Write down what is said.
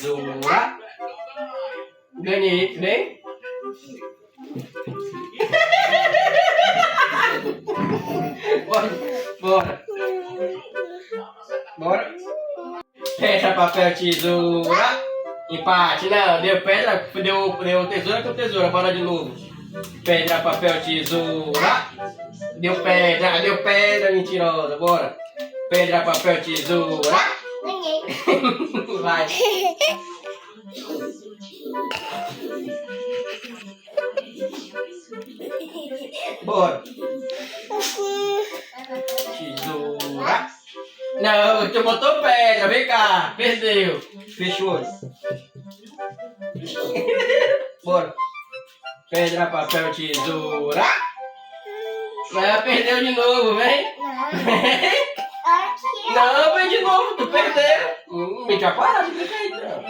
tesoura. Ganhei, vem. Bora, bora. Bora. Pedra, papel, tesoura. Empate, não. Deu pedra, deu tesoura com tesoura. Bora de novo. Pedra, papel, tesoura. Deu pedra, mentirosa. Bora. Pedra, papel, tesoura. Ganhei. Vai. Bora. Tesoura. Não, tu botou pedra, vem cá. Perdeu. Fechou o olho. Bora. Pedra, papel, tesoura. Não, perdeu de novo, vem. Aqui. Não, vem de novo, tu perdeu. Me capara, fica aí, então.